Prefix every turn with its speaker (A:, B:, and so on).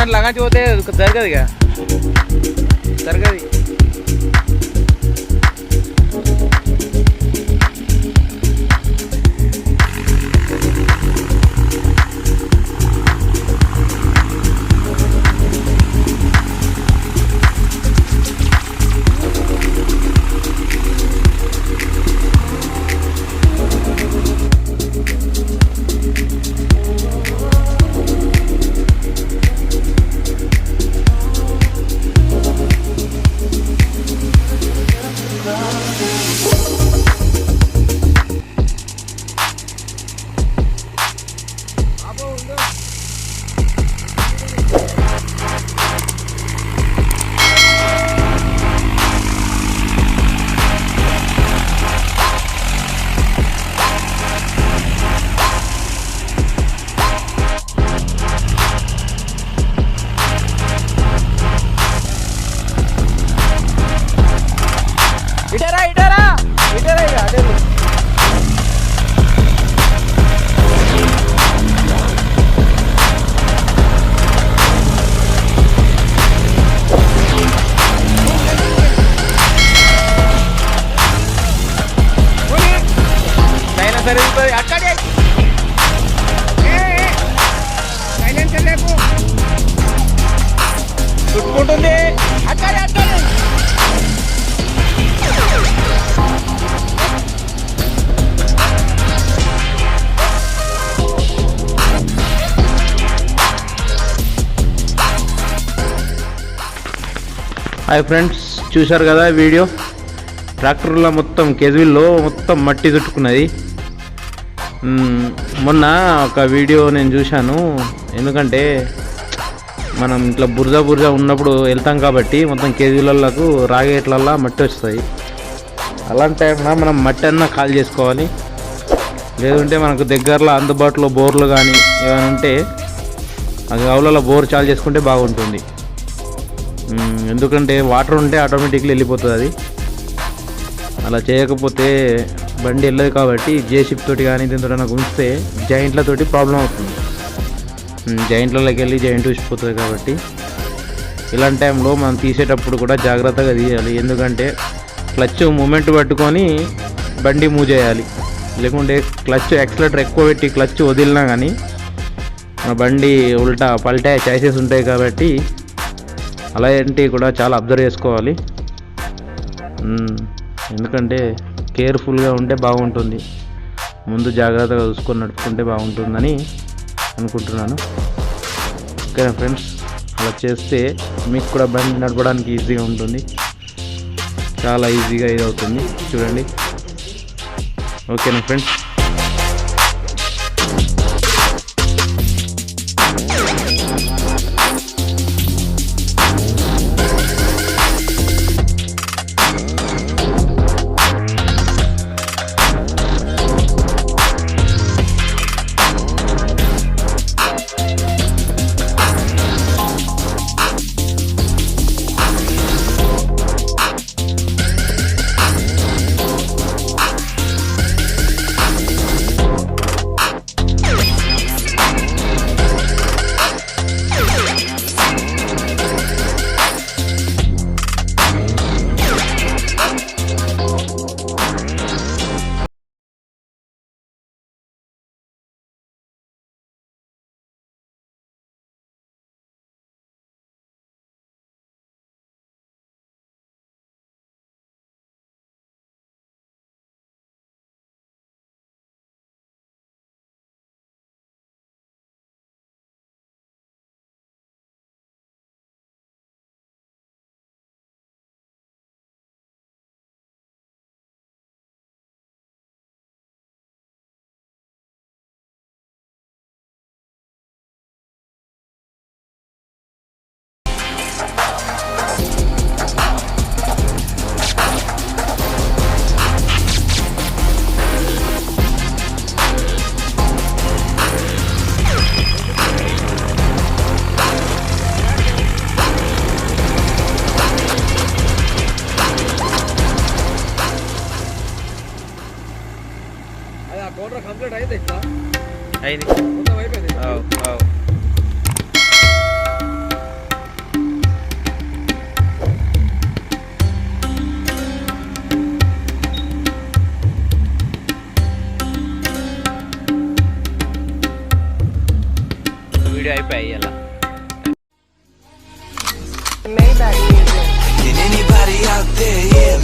A: దాంట్లో లగాంచి పోతే జరగదు ఇక జరగదు. చుట్టుకుంటుంది అక్కడే అక్కడే. హాయ్ ఫ్రెండ్స్, చూశారు కదా వీడియో. ట్రాక్టర్లో మొత్తం కేజీల్లో మొత్తం మట్టి చుట్టుకున్నది. మొన్న ఒక వీడియో నేను చూశాను. ఎందుకంటే మనం ఇట్లా బురద ఉన్నప్పుడు వెళ్తాం కాబట్టి మొత్తం కేజీలకు రాగేట్లల్లా మట్టి వస్తాయి. అలాంటి టైంలో మనం మట్టి అన్నా ఖాళీ చేసుకోవాలి. లేదంటే మనకు దగ్గరలో అందుబాటులో బోర్లు కానీ ఏమైనా ఉంటే ఆ గౌలలో బోర్ చాలు చేసుకుంటే బాగుంటుంది. ఎందుకంటే వాటర్ ఉంటే ఆటోమేటిక్లీ వెళ్ళిపోతుంది అది. అలా చేయకపోతే బండి వెళ్ళదు కాబట్టి జేసిప్ తోటి కానీ దీంతో ఉంచితే జాయింట్లతోటి ప్రాబ్లం అవుతుంది. జాయింట్లలోకి వెళ్ళి జాయింట్ ఊసిపోతుంది. కాబట్టి ఇలాంటి టైంలో మనం తీసేటప్పుడు కూడా జాగ్రత్తగా తీయాలి. ఎందుకంటే క్లచ్ మూమెంట్ పట్టుకొని బండి మూవ్ చేయాలి. లేకుంటే క్లచ్ యాక్సిలేటర్ ఎక్కువ పెట్టి క్లచ్ వదిలినా కానీ మన బండి ఉల్టా పల్టే ఛాయిసెస్ ఉంటాయి. కాబట్టి అలాంటివి కూడా చాలా అబ్జర్వ్ చేసుకోవాలి. ఎందుకంటే కేర్ఫుల్గా ఉంటే బాగుంటుంది. ముందు జాగ్రత్తగా చూసుకొని నడుపుకుంటే బాగుంటుందని అనుకుంటున్నాను. ఓకేనా ఫ్రెండ్స్, అలా చేస్తే మీకు కూడా బండి నడపడానికి ఈజీగా ఉంటుంది. చాలా ఈజీగా ఇది అవుతుంది. చూడండి. ఓకేనా ఫ్రెండ్స్. కంప్లీట్ అయింది ఇట్లా అయింది మొత్తం అయిపోయింది. వీడియో అయిపోయాయి అలా.
B: Can anybody out there, yeah?